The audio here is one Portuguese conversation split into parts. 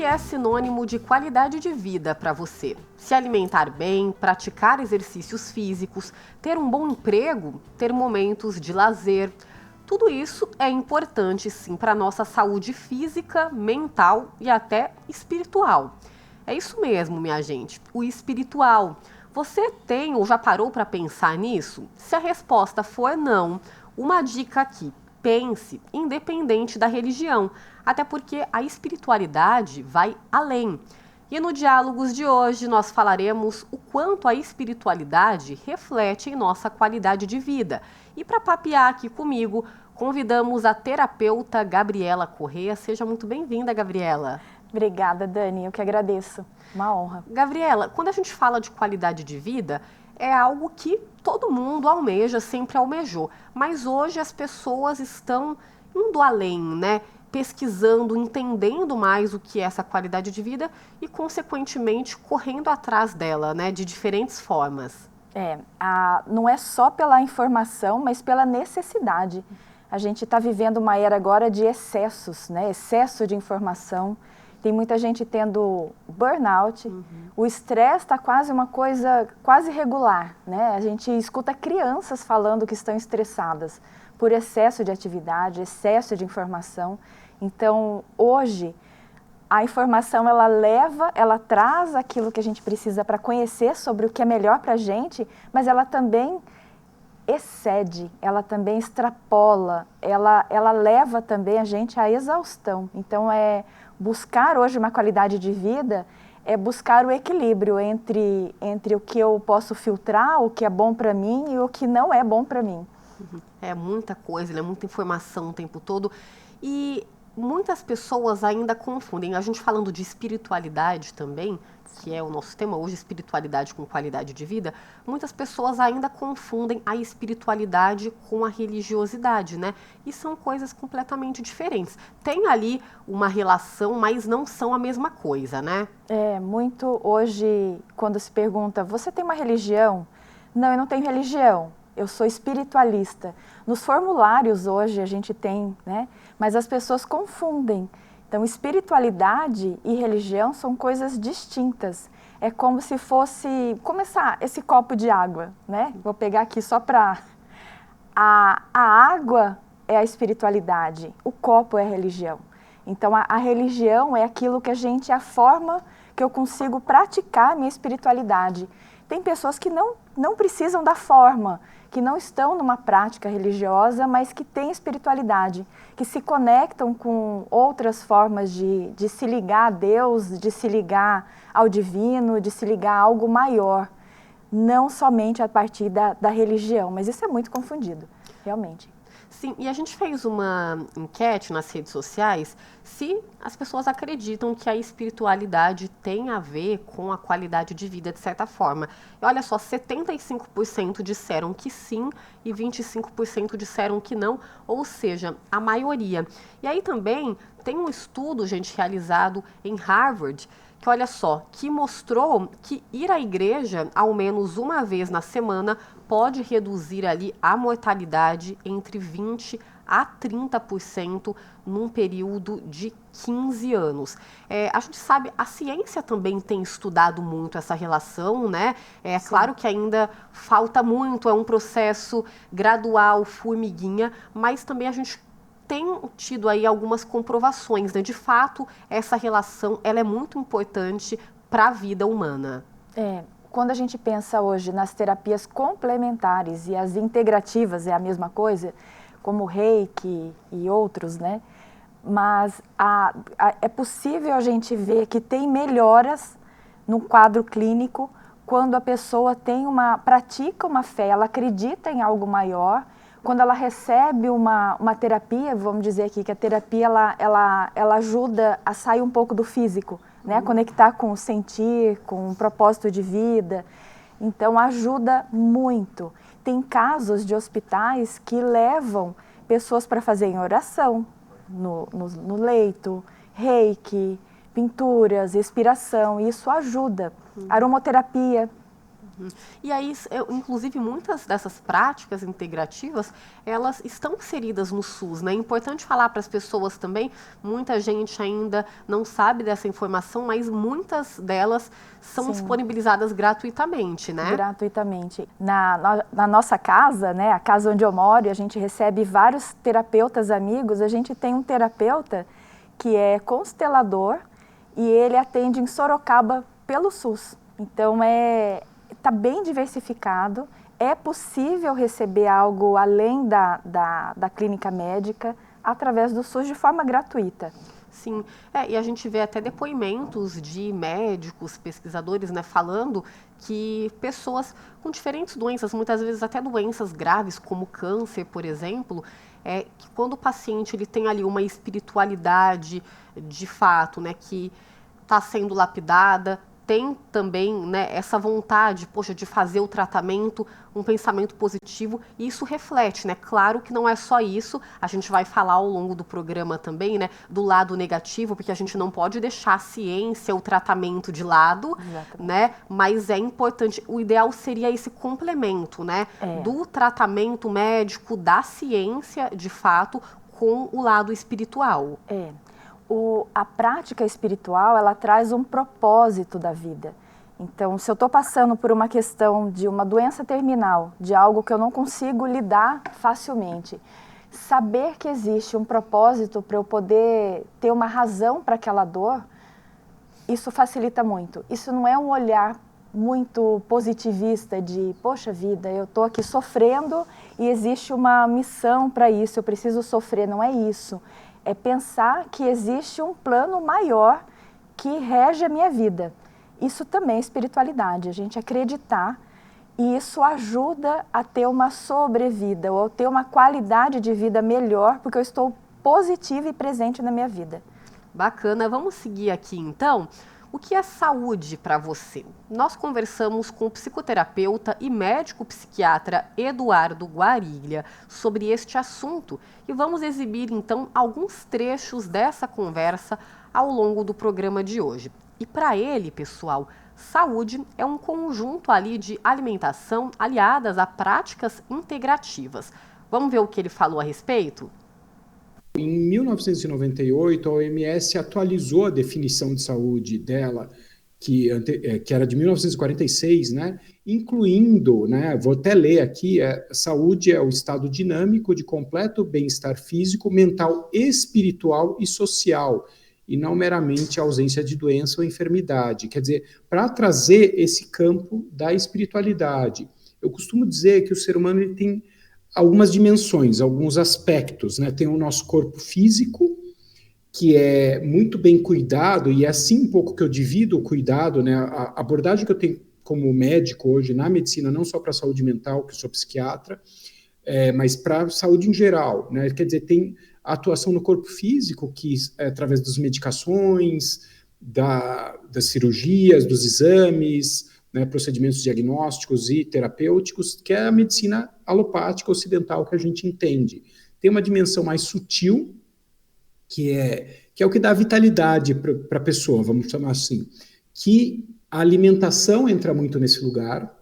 é sinônimo de qualidade de vida para você? Se alimentar bem, praticar exercícios físicos, ter um bom emprego, ter momentos de lazer. Tudo isso é importante sim para a nossa saúde física, mental e até espiritual. É isso mesmo, minha gente, o espiritual. Você tem ou já parou para pensar nisso? Se a resposta for não, uma dica aqui: pense, independente da religião, até porque a espiritualidade vai além. E no Diálogos de hoje nós falaremos o quanto a espiritualidade reflete em nossa qualidade de vida. E para papear aqui comigo, convidamos a terapeuta Gabriela Corrêa. Seja muito bem-vinda, Gabriela. Obrigada, Dani, eu que agradeço. Uma honra. Gabriela, quando a gente fala de qualidade de vida, é algo que todo mundo almeja, sempre almejou. Mas hoje as pessoas estão indo além, né? Pesquisando, entendendo mais o que é essa qualidade de vida e, consequentemente, correndo atrás dela, né? De diferentes formas. Não é só pela informação, mas pela necessidade. A gente está vivendo uma era agora de excessos, né? Excesso de informação. Tem muita gente tendo burnout, o estresse está quase uma coisa quase regular, né? A gente escuta crianças falando que estão estressadas por excesso de atividade, excesso de informação. Então, hoje, a informação ela traz aquilo que a gente precisa para conhecer sobre o que é melhor para a gente, mas ela também excede, ela também extrapola, ela leva também a gente à exaustão. Então, buscar hoje uma qualidade de vida é buscar o equilíbrio entre o que eu posso filtrar, o que é bom para mim e o que não é bom para mim. É muita coisa, né? Muita informação o tempo todo. E muitas pessoas ainda confundem. A gente falando de espiritualidade também, que é o nosso tema hoje, espiritualidade com qualidade de vida, muitas pessoas ainda confundem a espiritualidade com a religiosidade, né? E são coisas completamente diferentes. Tem ali uma relação, mas não são a mesma coisa, né? Muito hoje, quando se pergunta, você tem uma religião? Não, eu não tenho religião, eu sou espiritualista. Nos formulários hoje a gente tem, né? Mas as pessoas confundem. Então, espiritualidade e religião são coisas distintas. É como se fosse começar esse copo de água, né? Vou pegar aqui só para... A água é a espiritualidade, o copo é a religião. Então, a religião é aquilo que é a forma que eu consigo praticar a minha espiritualidade. Tem pessoas que não precisam da forma, que não estão numa prática religiosa, mas que têm espiritualidade, que se conectam com outras formas de se ligar a Deus, de se ligar ao divino, de se ligar a algo maior, não somente a partir da religião, mas isso é muito confundido, realmente. Sim, e a gente fez uma enquete nas redes sociais se as pessoas acreditam que a espiritualidade tem a ver com a qualidade de vida, de certa forma. E olha só, 75% disseram que sim e 25% disseram que não, ou seja, a maioria. E aí também tem um estudo, gente, realizado em Harvard, que olha só, que mostrou que ir à igreja ao menos uma vez na semana pode reduzir ali a mortalidade entre 20 a 30% num período de 15 anos. A gente sabe, a ciência também tem estudado muito essa relação, né? É claro que ainda falta muito, é um processo gradual, formiguinha, mas também a gente tem tido aí algumas comprovações, né? De fato, essa relação ela é muito importante para a vida humana. Quando a gente pensa hoje nas terapias complementares e as integrativas é a mesma coisa, como o Reiki e outros, né? Mas é possível a gente ver que tem melhoras no quadro clínico quando a pessoa pratica uma fé, ela acredita em algo maior. Quando ela recebe uma terapia, vamos dizer aqui que a terapia ela ajuda a sair um pouco do físico, né? A conectar com o sentir, com o propósito de vida. Então ajuda muito. Tem casos de hospitais que levam pessoas para fazerem oração no leito, reiki, pinturas, respiração, e isso ajuda. Aromoterapia. E aí, inclusive, muitas dessas práticas integrativas, elas estão inseridas no SUS, né? É importante falar para as pessoas também, muita gente ainda não sabe dessa informação, mas muitas delas são disponibilizadas gratuitamente, né? Gratuitamente. Na nossa casa, né, a casa onde eu moro, a gente recebe vários terapeutas amigos, a gente tem um terapeuta que é constelador e ele atende em Sorocaba pelo SUS. Então, está bem diversificado, é possível receber algo além da clínica médica através do SUS de forma gratuita. Sim, e a gente vê até depoimentos de médicos, pesquisadores, né, falando que pessoas com diferentes doenças, muitas vezes até doenças graves, como câncer, por exemplo, que quando o paciente ele tem ali uma espiritualidade de fato, né, que está sendo lapidada, tem também, né, essa vontade, poxa, de fazer o tratamento, um pensamento positivo, e isso reflete, né? Claro que não é só isso, a gente vai falar ao longo do programa também, né, do lado negativo, porque a gente não pode deixar a ciência, o tratamento de lado, né? Mas é importante, o ideal seria esse complemento, né, do tratamento médico, da ciência, de fato, com o lado espiritual. A prática espiritual, ela traz um propósito da vida. Então, se eu estou passando por uma questão de uma doença terminal, de algo que eu não consigo lidar facilmente, saber que existe um propósito para eu poder ter uma razão para aquela dor, isso facilita muito. Isso não é um olhar muito positivista de, poxa vida, eu estou aqui sofrendo e existe uma missão para isso, eu preciso sofrer. Não é isso. É pensar que existe um plano maior que rege a minha vida. Isso também é espiritualidade, a gente acreditar, e isso ajuda a ter uma sobrevida, ou a ter uma qualidade de vida melhor, porque eu estou positiva e presente na minha vida. Bacana, vamos seguir aqui então. O que é saúde para você? Nós conversamos com o psicoterapeuta e médico psiquiatra Eduardo Guarilha sobre este assunto e vamos exibir então alguns trechos dessa conversa ao longo do programa de hoje. E para ele, pessoal, saúde é um conjunto ali de alimentação aliadas a práticas integrativas. Vamos ver o que ele falou a respeito? Em 1998, a OMS atualizou a definição de saúde dela, que era de 1946, né? Incluindo, né, vou até ler aqui, saúde é o estado dinâmico de completo bem-estar físico, mental, espiritual e social, e não meramente a ausência de doença ou enfermidade. Quer dizer, para trazer esse campo da espiritualidade. Eu costumo dizer que o ser humano ele tem algumas dimensões, alguns aspectos, né? Tem o nosso corpo físico, que é muito bem cuidado, e é assim um pouco que eu divido o cuidado, né? A abordagem que eu tenho como médico hoje na medicina, não só para a saúde mental, que eu sou psiquiatra, mas para a saúde em geral, né? Quer dizer, tem a atuação no corpo físico, que é através das medicações, das cirurgias, dos exames, né, procedimentos diagnósticos e terapêuticos, que é a medicina alopática ocidental que a gente entende. Tem uma dimensão mais sutil, que é o que dá vitalidade para a pessoa, vamos chamar assim, que a alimentação entra muito nesse lugar.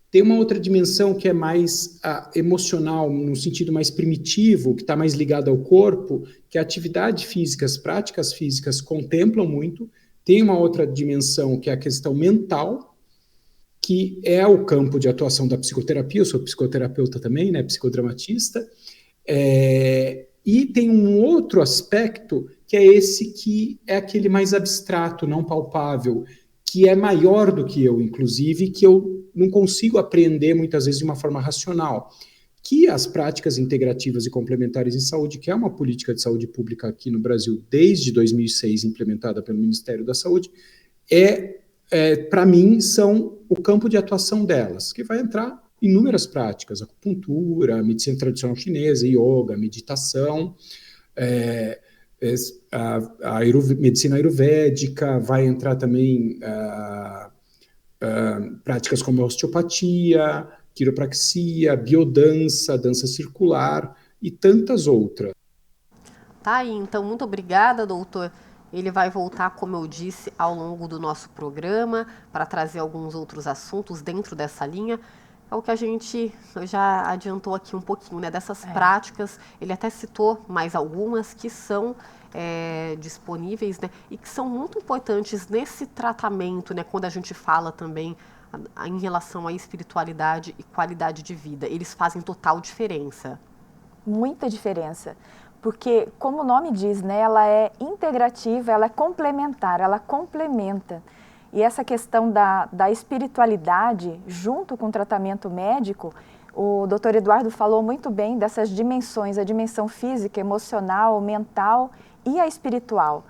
Tem uma outra dimensão que é mais emocional, no sentido mais primitivo, que está mais ligado ao corpo, que a atividade física, as práticas físicas contemplam muito. Tem uma outra dimensão que é a questão mental, que é o campo de atuação da psicoterapia. Eu sou psicoterapeuta também, né, psicodramatista, e tem um outro aspecto, que é esse que é aquele mais abstrato, não palpável, que é maior do que eu, inclusive, que eu não consigo apreender muitas vezes de uma forma racional, que as práticas integrativas e complementares em saúde, que é uma política de saúde pública aqui no Brasil desde 2006, implementada pelo Ministério da Saúde, para mim, são o campo de atuação delas, que vai entrar inúmeras práticas, acupuntura, medicina tradicional chinesa, yoga, meditação, medicina ayurvédica, vai entrar também práticas como osteopatia, quiropraxia, biodança, dança circular e tantas outras. Tá aí, então, muito obrigada, doutor. Ele vai voltar, como eu disse, ao longo do nosso programa, para trazer alguns outros assuntos dentro dessa linha. É o que a gente já adiantou aqui um pouquinho, né? Dessas práticas. Ele até citou mais algumas que são disponíveis, né? E que são muito importantes nesse tratamento, né? Quando a gente fala também em relação à espiritualidade e qualidade de vida. Eles fazem total diferença. Muita diferença. Porque, como o nome diz, né, ela é integrativa, ela é complementar, ela complementa. E essa questão da espiritualidade, junto com o tratamento médico, o Dr. Eduardo falou muito bem dessas dimensões, a dimensão física, emocional, mental e a espiritual.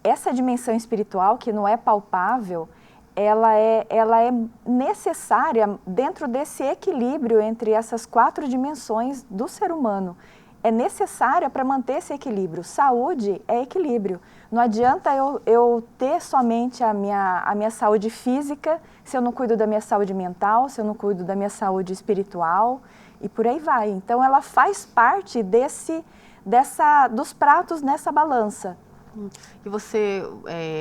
Essa dimensão espiritual, que não é palpável, ela é necessária dentro desse equilíbrio entre essas 4 dimensões do ser humano. É necessária para manter esse equilíbrio. Saúde é equilíbrio. Não adianta eu ter somente a minha saúde física se eu não cuido da minha saúde mental, se eu não cuido da minha saúde espiritual e por aí vai. Então, ela faz parte dos pratos nessa balança. E você,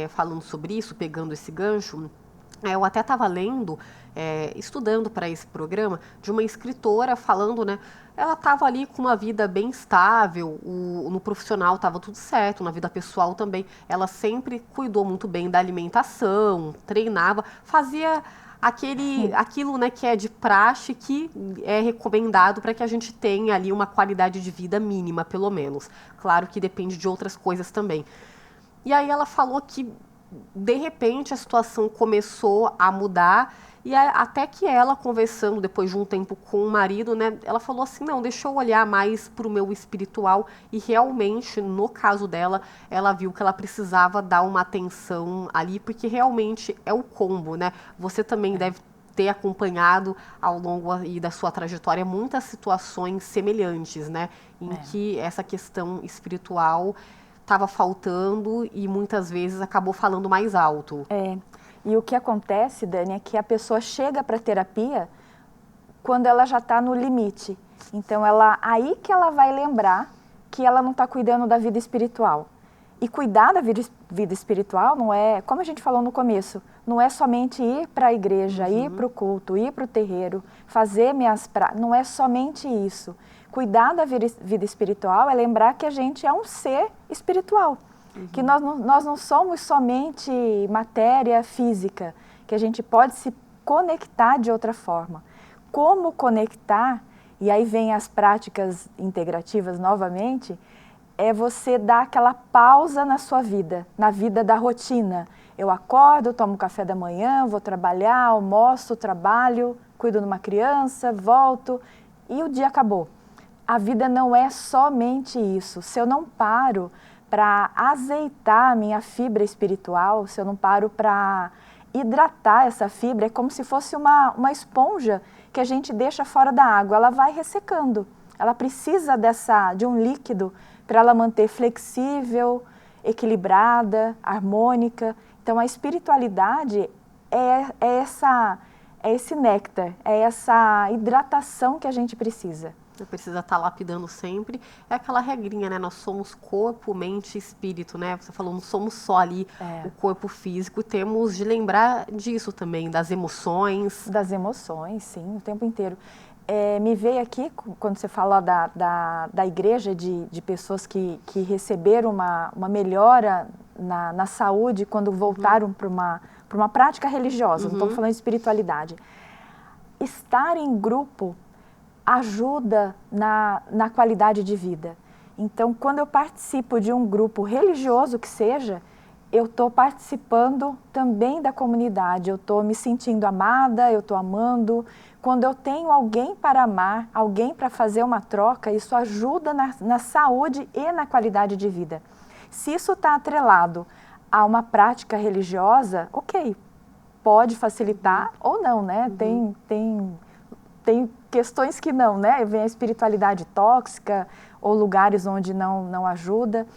falando sobre isso, pegando esse gancho, eu até estava lendo, estudando para esse programa, de uma escritora falando, né? Ela estava ali com uma vida bem estável, no profissional estava tudo certo, na vida pessoal também. Ela sempre cuidou muito bem da alimentação, treinava, fazia aquilo, né, que é de praxe, que é recomendado para que a gente tenha ali uma qualidade de vida mínima, pelo menos. Claro que depende de outras coisas também. E aí ela falou que, de repente, a situação começou a mudar, e até que ela, conversando depois de um tempo com o marido, né, ela falou assim, não, deixa eu olhar mais para o meu espiritual, e realmente, no caso dela, ela viu que ela precisava dar uma atenção ali, porque realmente é o combo, né? Você também deve ter acompanhado ao longo aí da sua trajetória muitas situações semelhantes, né, em que essa questão espiritual estava faltando e muitas vezes acabou falando mais alto. E o que acontece, Dani, é que a pessoa chega para a terapia quando ela já está no limite. Então, aí que ela vai lembrar que ela não está cuidando da vida espiritual. E cuidar da vida espiritual não é, como a gente falou no começo, não é somente ir para a igreja, ir para o culto, ir para o terreiro, fazer não é somente isso. Cuidar da vida espiritual é lembrar que a gente é um ser espiritual. Que nós não somos somente matéria física, que a gente pode se conectar de outra forma. Como conectar, e aí vem as práticas integrativas novamente, é você dar aquela pausa na sua vida, na vida da rotina. Eu acordo, tomo café da manhã, vou trabalhar, almoço, trabalho, cuido de uma criança, volto e o dia acabou. A vida não é somente isso. Se eu não paro para azeitar a minha fibra espiritual, se eu não paro para hidratar essa fibra, é como se fosse uma esponja que a gente deixa fora da água, ela vai ressecando. Ela precisa de um líquido para ela manter flexível, equilibrada, harmônica. Então, a espiritualidade é esse néctar, é essa hidratação que a gente precisa. Precisa estar lapidando sempre. É aquela regrinha, né? Nós somos corpo, mente e espírito, né? Você falou, não somos só ali o corpo físico. Temos de lembrar disso também, das emoções. Das emoções, sim, o tempo inteiro. Me veio aqui, quando você fala da igreja, de pessoas que receberam uma melhora na saúde quando voltaram para uma prática religiosa, não estamos falando de espiritualidade. Estar em grupo ajuda na qualidade de vida. Então, quando eu participo de um grupo religioso que seja, eu estou participando também da comunidade, eu estou me sentindo amada, eu estou amando. Quando eu tenho alguém para amar, alguém para fazer uma troca, isso ajuda na saúde e na qualidade de vida. Se isso está atrelado a uma prática religiosa, ok, pode facilitar ou não, né? Tem questões que não, né? Vem a espiritualidade tóxica ou lugares onde não ajuda,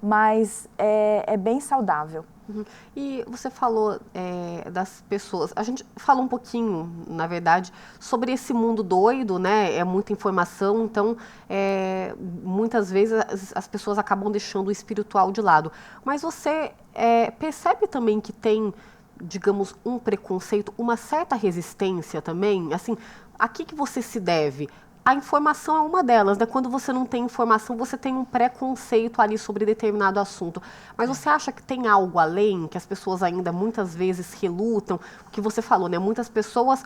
mas é bem saudável. Uhum. E você falou das pessoas, a gente falou um pouquinho, na verdade, sobre esse mundo doido, né? É muita informação, então muitas vezes as pessoas acabam deixando o espiritual de lado. Mas você percebe também que tem, digamos, um preconceito, uma certa resistência também? Assim, a que você se deve? A informação é uma delas, né? Quando você não tem informação, você tem um preconceito ali sobre determinado assunto. Mas você acha que tem algo além, que as pessoas ainda muitas vezes relutam? O que você falou, né? Muitas pessoas,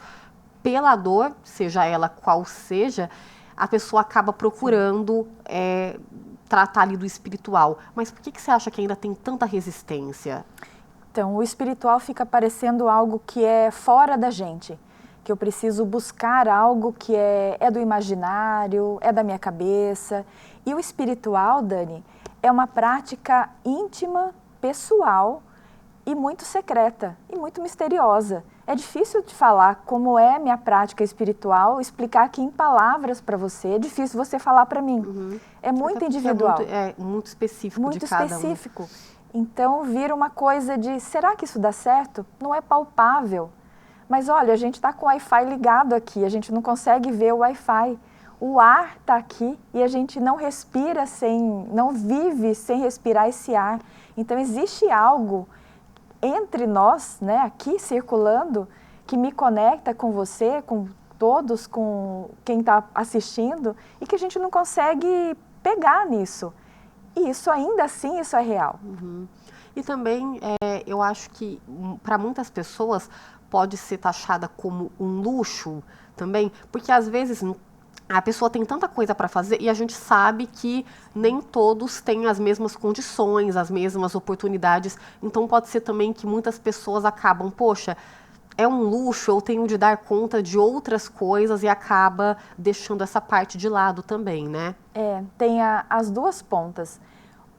pela dor, seja ela qual seja, a pessoa acaba procurando tratar ali do espiritual. Mas por que você acha que ainda tem tanta resistência? Então, o espiritual fica parecendo algo que é fora da gente, que eu preciso buscar algo que é do imaginário, é da minha cabeça. E o espiritual, Dani, é uma prática íntima, pessoal e muito secreta e muito misteriosa. É difícil de falar como é minha prática espiritual, explicar aqui em palavras para você. É difícil você falar para mim. Uhum. É muito individual. É muito específico muito de cada específico. Então, vira uma coisa de, será que isso dá certo? Não é palpável. Mas olha, a gente está com o Wi-Fi ligado aqui, a gente não consegue ver o Wi-Fi. O ar está aqui e a gente não respira não vive sem respirar esse ar. Então existe algo entre nós, né, aqui circulando, que me conecta com você, com todos, com quem está assistindo, e que a gente não consegue pegar nisso. E isso ainda assim, isso é real. Uhum. E também eu acho que para muitas pessoas pode ser taxada como um luxo também, porque às vezes a pessoa tem tanta coisa para fazer e a gente sabe que nem todos têm as mesmas condições, as mesmas oportunidades. Então pode ser também que muitas pessoas acabam, poxa, é um luxo, eu tenho de dar conta de outras coisas e acaba deixando essa parte de lado também, né? Tem as duas pontas.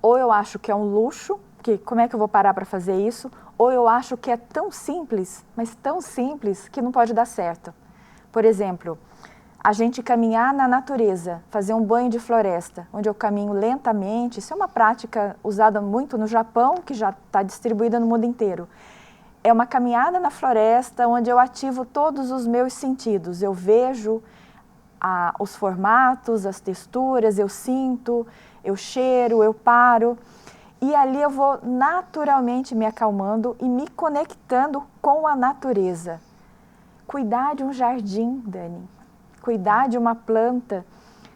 Ou eu acho que é um luxo, que como é que eu vou parar para fazer isso? Ou eu acho que é tão simples, mas tão simples, que não pode dar certo. Por exemplo, a gente caminhar na natureza, fazer um banho de floresta, onde eu caminho lentamente, isso é uma prática usada muito no Japão, que já está distribuída no mundo inteiro. É uma caminhada na floresta, onde eu ativo todos os meus sentidos. Eu vejo os formatos, as texturas, eu sinto, eu cheiro, eu paro. E ali eu vou naturalmente me acalmando e me conectando com a natureza. Cuidar de um jardim, Dani. Cuidar de uma planta.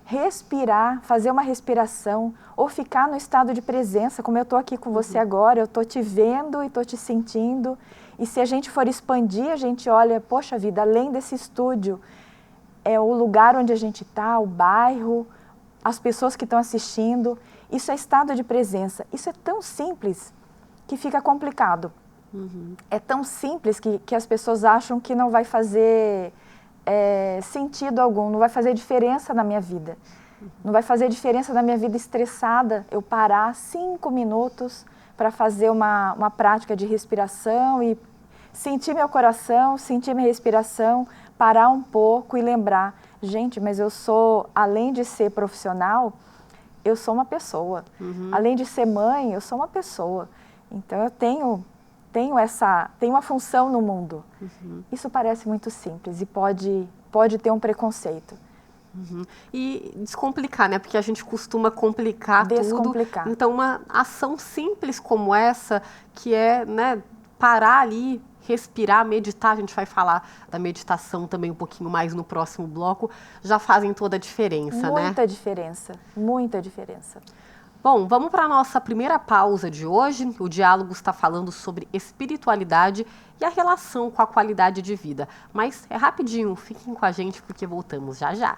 Respirar, fazer uma respiração. Ou ficar no estado de presença, como eu estou aqui com você agora. Eu estou te vendo e estou te sentindo. E se a gente for expandir, a gente olha, poxa vida, além desse estúdio, é o lugar onde a gente está, o bairro, as pessoas que estão assistindo. Isso é estado de presença. Isso é tão simples que fica complicado. É tão simples que as pessoas acham que não vai fazer sentido algum, não vai fazer diferença na minha vida. Não vai fazer diferença na minha vida estressada eu parar 5 minutos para fazer uma prática de respiração e sentir meu coração, sentir minha respiração, parar um pouco e lembrar, gente, mas eu sou, além de ser profissional, eu sou uma pessoa. Além de ser mãe, eu sou uma pessoa. Então eu tenho uma função no mundo. Isso parece muito simples e pode ter um preconceito. E descomplicar, né? Porque a gente costuma complicar Descomplicar. tudo. Então uma ação simples como essa, que é, né, parar ali, respirar, meditar, a gente vai falar da meditação também um pouquinho mais no próximo bloco, já fazem toda a diferença, né? Muita diferença, muita diferença. Bom, vamos para a nossa primeira pausa de hoje. O diálogo está falando sobre espiritualidade e a relação com a qualidade de vida. Mas é rapidinho, fiquem com a gente porque voltamos já já.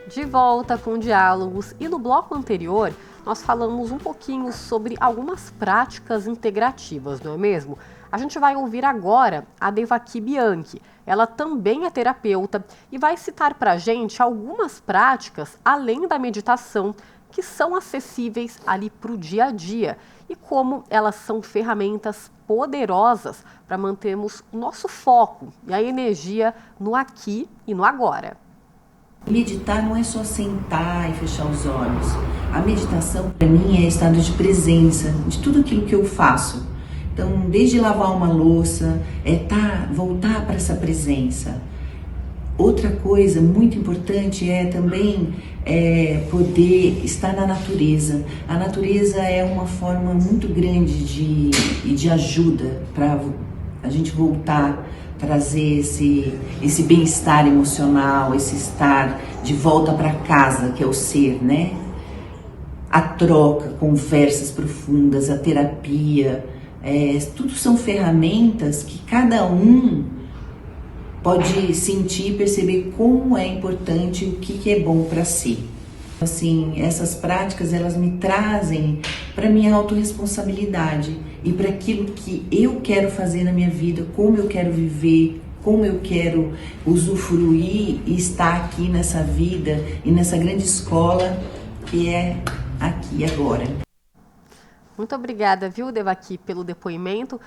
De volta com diálogos e no bloco anterior nós falamos um pouquinho sobre algumas práticas integrativas, não é mesmo? A gente vai ouvir agora a Devaki Bianchi. Ela também é terapeuta e vai citar para a gente algumas práticas, além da meditação, que são acessíveis ali para o dia a dia e como elas são ferramentas poderosas para mantermos o nosso foco e a energia no aqui e no agora. Meditar não é só sentar e fechar os olhos. A meditação, para mim, é estado de presença de tudo aquilo que eu faço. Então, desde lavar uma louça, voltar para essa presença. Outra coisa muito importante é também poder estar na natureza. A natureza é uma forma muito grande de ajuda para a gente voltar, trazer esse bem-estar emocional, esse estar de volta para casa, que é o ser, né? A troca, conversas profundas, a terapia, tudo são ferramentas que cada um pode sentir e perceber como é importante, o que é bom para si. Assim, essas práticas, elas me trazem para minha autorresponsabilidade e para aquilo que eu quero fazer na minha vida, como eu quero viver, como eu quero usufruir e estar aqui nessa vida e nessa grande escola que é aqui agora. Muito obrigada, viu, Devaki, pelo depoimento.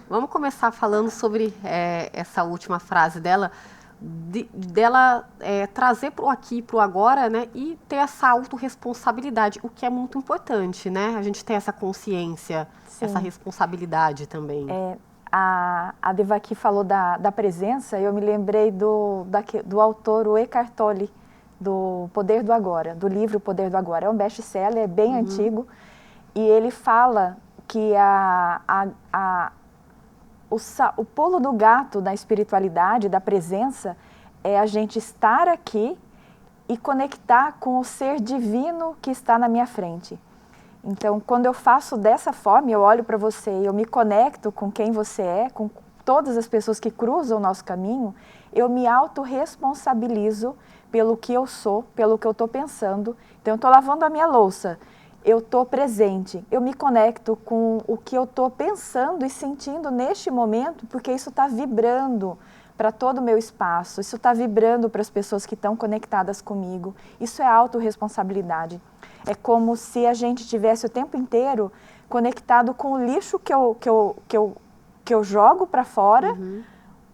Vamos começar falando sobre essa última frase dela, dela trazer para o aqui e para o agora, né, e ter essa autorresponsabilidade, o que é muito importante, né? A gente ter essa consciência, sim, essa responsabilidade também. A Devaki falou da presença, eu me lembrei do autor, o Eckhart Tolle, do Poder do Agora, do livro Poder do Agora. É um best-seller, é bem antigo, e ele fala que o pulo do gato da espiritualidade, da presença, é a gente estar aqui e conectar com o ser divino que está na minha frente. Então, quando eu faço dessa forma, eu olho para você, eu me conecto com quem você é, com todas as pessoas que cruzam o nosso caminho, eu me autorresponsabilizo pelo que eu sou, pelo que eu estou pensando. Então, eu estou lavando a minha louça, eu estou presente, eu me conecto com o que eu estou pensando e sentindo neste momento, porque isso está vibrando para todo o meu espaço, isso está vibrando para as pessoas que estão conectadas comigo. Isso é autorresponsabilidade. É como se a gente tivesse o tempo inteiro conectado com o lixo que eu jogo para fora,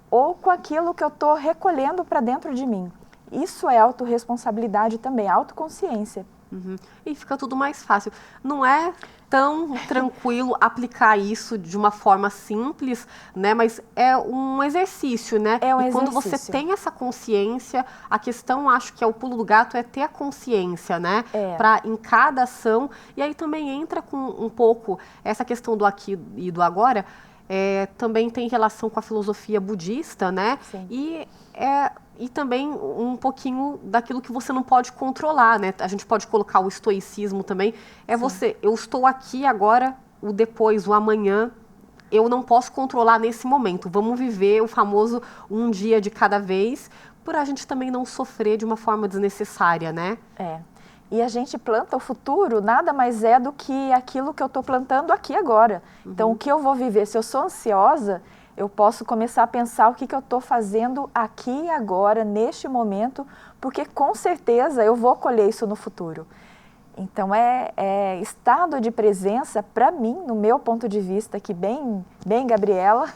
ou com aquilo que eu estou recolhendo para dentro de mim. Isso é autorresponsabilidade também, autoconsciência. E fica tudo mais fácil. Não é tão tranquilo aplicar isso de uma forma simples, né? Mas é um exercício, né? É um e quando exercício. Você tem essa consciência, a questão, acho que é o pulo do gato, é ter a consciência, né? Para em cada ação. E aí também entra com um pouco essa questão do aqui e do agora. Também tem relação com a filosofia budista, né? Sim. E também um pouquinho daquilo que você não pode controlar, né? A gente pode colocar o estoicismo também. Eu estou aqui agora, o depois, o amanhã, eu não posso controlar nesse momento. Vamos viver o famoso um dia de cada vez, para a gente também não sofrer de uma forma desnecessária, né? E a gente planta o futuro, nada mais é do que aquilo que eu estou plantando aqui agora. Então, o que eu vou viver? Se eu sou ansiosa, eu posso começar a pensar o que eu estou fazendo aqui e agora, neste momento, porque com certeza eu vou colher isso no futuro. Então, estado de presença, para mim, no meu ponto de vista, que bem Gabriela,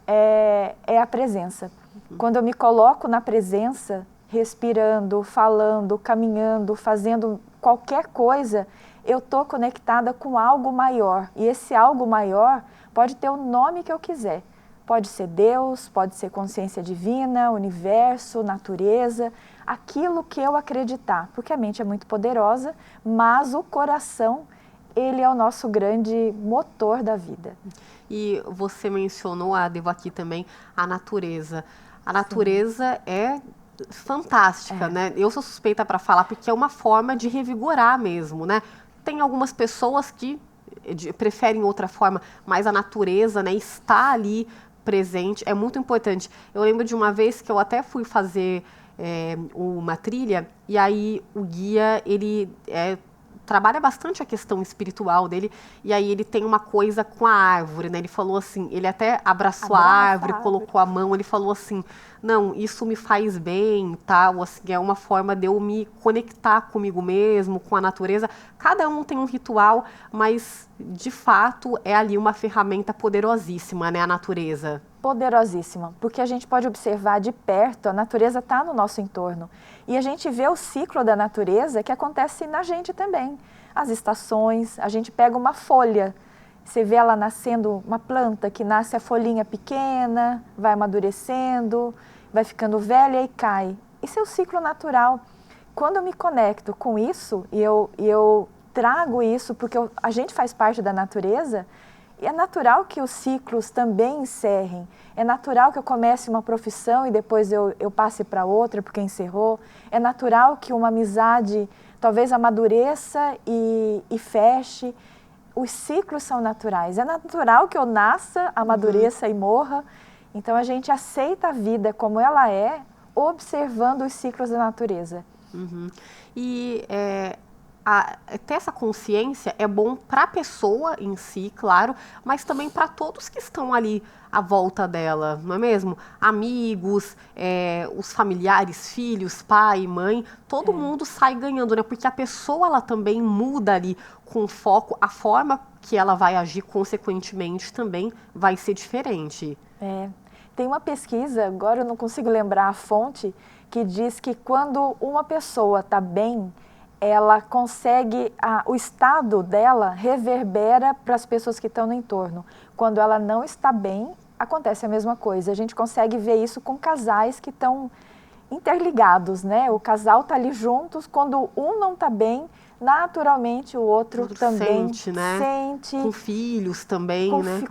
é a presença. Quando eu me coloco na presença, respirando, falando, caminhando, fazendo qualquer coisa, eu estou conectada com algo maior. E esse algo maior pode ter o nome que eu quiser. Pode ser Deus, pode ser consciência divina, universo, natureza, aquilo que eu acreditar. Porque a mente é muito poderosa, mas o coração, ele é o nosso grande motor da vida. E você mencionou, a Devaki também, a natureza. A natureza é fantástica, né? Eu sou suspeita para falar porque é uma forma de revigorar mesmo, né? Tem algumas pessoas que preferem outra forma, mas a natureza, né, está ali presente, é muito importante. Eu lembro de uma vez que eu até fui fazer uma trilha, e aí o guia, ele trabalha bastante a questão espiritual dele, e aí ele tem uma coisa com a árvore, né? Ele falou assim, ele até abraçou a árvore, colocou a mão, ele falou assim, não, isso me faz bem, tal, assim, é uma forma de eu me conectar comigo mesmo, com a natureza. Cada um tem um ritual, mas de fato é ali uma ferramenta poderosíssima, né, a natureza. poderosíssima, porque a gente pode observar de perto, a natureza está no nosso entorno. E a gente vê o ciclo da natureza que acontece na gente também. As estações, a gente pega uma folha, você vê ela nascendo, uma planta que nasce a folhinha pequena, vai amadurecendo, vai ficando velha e cai. Isso é o ciclo natural. Quando eu me conecto com isso, e eu trago isso, porque a gente faz parte da natureza, e é natural que os ciclos também encerrem. É natural que eu comece uma profissão e depois eu passe para outra porque encerrou. É natural que uma amizade talvez amadureça e feche. Os ciclos são naturais. É natural que eu nasça, amadureça e morra. Então a gente aceita a vida como ela é, observando os ciclos da natureza. E ter essa consciência é bom para a pessoa em si, claro, mas também para todos que estão ali à volta dela, não é mesmo? Amigos, os familiares, filhos, pai, mãe, todo mundo sai ganhando, né? Porque a pessoa, ela também muda ali com foco, a forma que ela vai agir, consequentemente, também vai ser diferente. Tem uma pesquisa, agora eu não consigo lembrar a fonte, que diz que quando uma pessoa está bem, ela consegue, o estado dela reverbera para as pessoas que estão no entorno. Quando ela não está bem, acontece a mesma coisa. A gente consegue ver isso com casais que estão interligados, né? O casal está ali juntos, quando um não está bem, naturalmente o outro também sente, né? Sente. Com filhos também, né?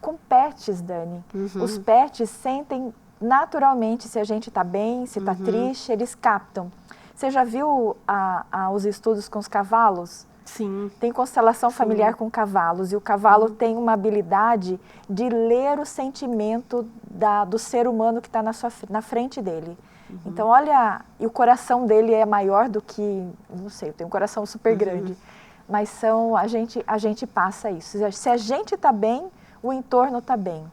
Com pets, Dani. Os pets sentem naturalmente se a gente está bem, se está triste, eles captam. Você já viu os estudos com os cavalos? Sim. Tem constelação familiar com cavalos, e o cavalo tem uma habilidade de ler o sentimento do ser humano que está na frente dele. Então, olha, e o coração dele é maior do que, não sei, eu tenho um coração super grande, mas a gente passa isso. Se a gente está bem, o entorno está bem.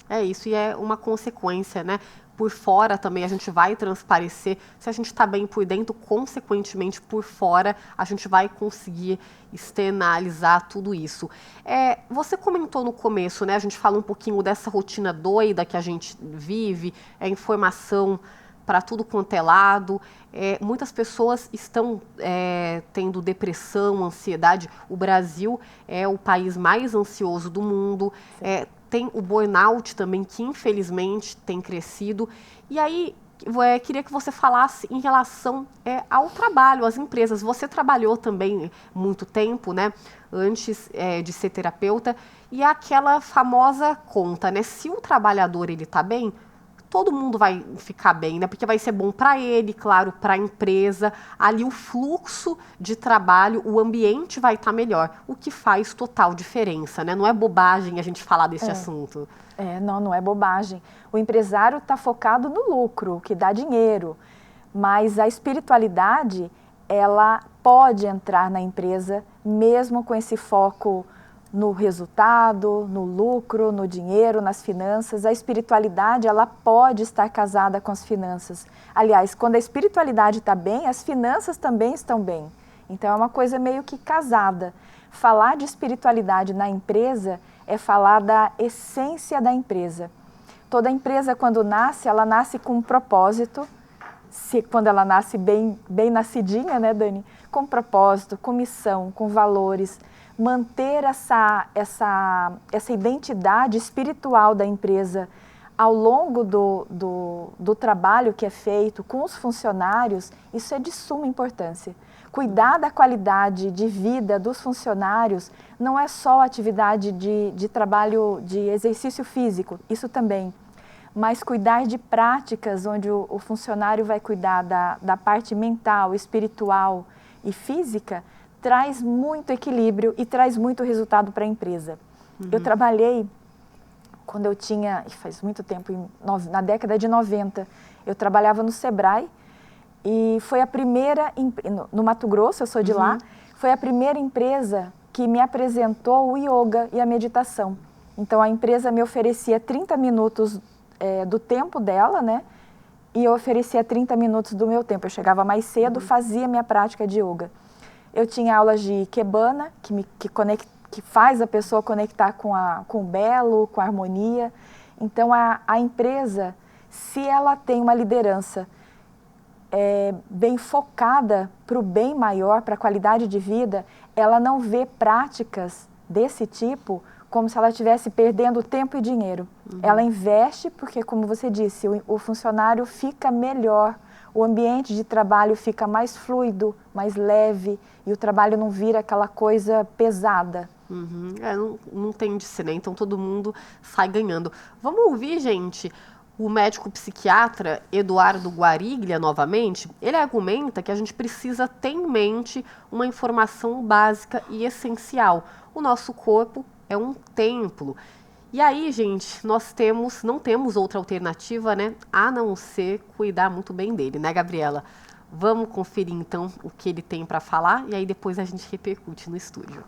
É isso, e é uma consequência, né? Por fora também a gente vai transparecer. Se a gente está bem por dentro, consequentemente por fora a gente vai conseguir externalizar tudo isso. Você comentou no começo, né? A gente fala um pouquinho dessa rotina doida que a gente vive, informação para tudo quanto é lado. Muitas pessoas estão tendo depressão, ansiedade. O Brasil é o país mais ansioso do mundo. Tem o burnout também, que infelizmente tem crescido. E aí, queria que você falasse em relação ao trabalho, às empresas. Você trabalhou também muito tempo, né, antes de ser terapeuta, e aquela famosa conta, né? Se o trabalhador ele está bem, todo mundo vai ficar bem, né? Porque vai ser bom para ele, claro, para a empresa. Ali o fluxo de trabalho, o ambiente vai estar melhor, o que faz total diferença, né? Não é bobagem a gente falar desse assunto. Não é bobagem. O empresário está focado no lucro, que dá dinheiro, mas a espiritualidade, ela pode entrar na empresa mesmo com esse foco no resultado, no lucro, no dinheiro, nas finanças. A espiritualidade, ela pode estar casada com as finanças. Aliás, quando a espiritualidade está bem, as finanças também estão bem. Então, é uma coisa meio que casada. Falar de espiritualidade na empresa é falar da essência da empresa. Toda empresa, quando nasce, ela nasce com um propósito. Quando ela nasce bem nascidinha, né, Dani? Com propósito, com missão, com valores. Manter essa identidade espiritual da empresa ao longo do trabalho que é feito com os funcionários, isso é de suma importância. Cuidar da qualidade de vida dos funcionários não é só atividade de trabalho, de exercício físico, isso também, mas cuidar de práticas onde o funcionário vai cuidar da parte mental, espiritual e física, traz muito equilíbrio e traz muito resultado para a empresa. Eu trabalhei, quando eu tinha, faz muito tempo, na década de 90, eu trabalhava no Sebrae e foi a primeira, no Mato Grosso, eu sou de lá, foi a primeira empresa que me apresentou o yoga e a meditação. Então a empresa me oferecia 30 minutos do tempo dela, né? E eu oferecia 30 minutos do meu tempo. Eu chegava mais cedo, fazia minha prática de yoga. Eu tinha aulas de Ikebana, que que faz a pessoa conectar com o belo, com a harmonia. Então, a empresa, se ela tem uma liderança bem focada para o bem maior, para a qualidade de vida, ela não vê práticas desse tipo como se ela estivesse perdendo tempo e dinheiro. Ela investe porque, como você disse, o funcionário fica melhor, o ambiente de trabalho fica mais fluido, mais leve, e o trabalho não vira aquela coisa pesada. Não tem de ser, né? Então todo mundo sai ganhando. Vamos ouvir, gente, o médico psiquiatra Eduardo Guariglia novamente. Ele argumenta que a gente precisa ter em mente uma informação básica e essencial. O nosso corpo é um templo. E aí, gente, nós não temos outra alternativa, né, a não ser cuidar muito bem dele, né, Gabriela? Vamos conferir, então, o que ele tem para falar e aí depois a gente repercute no estúdio.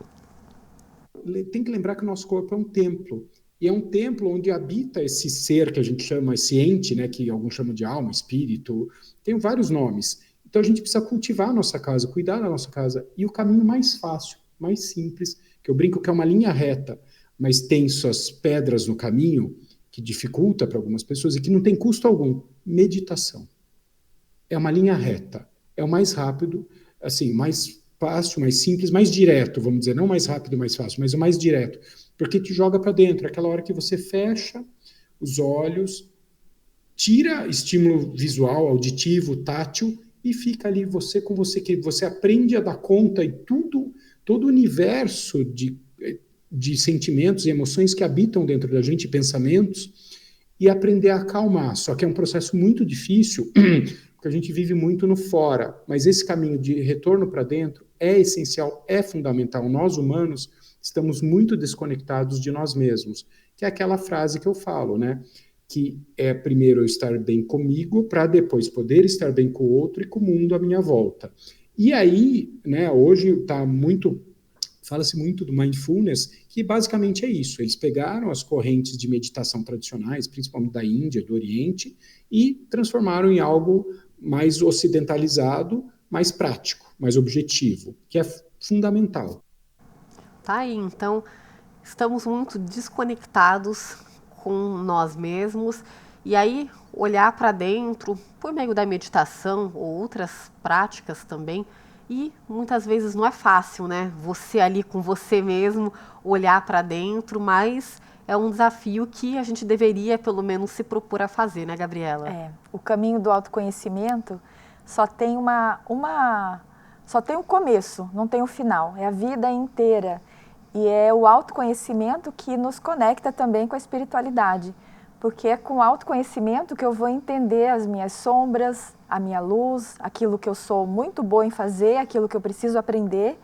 Tem que lembrar que o nosso corpo é um templo. E é um templo onde habita esse ser que a gente chama, esse ente, né, que alguns chamam de alma, espírito, tem vários nomes. Então a gente precisa cultivar a nossa casa, cuidar da nossa casa. E o caminho mais fácil, mais simples, que eu brinco que é uma linha reta, mas tem suas pedras no caminho, que dificulta para algumas pessoas e que não tem custo algum. Meditação. É uma linha reta. É o mais rápido, assim, mais fácil, mais simples, mais direto, vamos dizer. Não mais rápido e mais fácil, mas o mais direto. Porque te joga para dentro. É aquela hora que você fecha os olhos, tira estímulo visual, auditivo, tátil e fica ali você com você, que você aprende a dar conta e todo o universo de sentimentos e emoções que habitam dentro da gente, pensamentos, e aprender a acalmar. Só que é um processo muito difícil, porque a gente vive muito no fora, mas esse caminho de retorno para dentro é essencial, é fundamental. Nós, humanos, estamos muito desconectados de nós mesmos, que é aquela frase que eu falo, né? Que é primeiro eu estar bem comigo, para depois poder estar bem com o outro e com o mundo à minha volta. E aí, né, hoje fala-se muito do mindfulness, que basicamente é isso. Eles pegaram as correntes de meditação tradicionais, principalmente da Índia, do Oriente, e transformaram em algo mais ocidentalizado, mais prático, mais objetivo, que é fundamental. Tá aí, então, estamos muito desconectados com nós mesmos, e aí olhar para dentro, por meio da meditação ou outras práticas também, e muitas vezes não é fácil, né? Você ali com você mesmo, olhar para dentro, mas é um desafio que a gente deveria, pelo menos, se propor a fazer, né, Gabriela? O caminho do autoconhecimento só tem só tem o começo, não tem o final. É a vida inteira. E é o autoconhecimento que nos conecta também com a espiritualidade. Porque é com o autoconhecimento que eu vou entender as minhas sombras, a minha luz, aquilo que eu sou muito boa em fazer, aquilo que eu preciso aprender.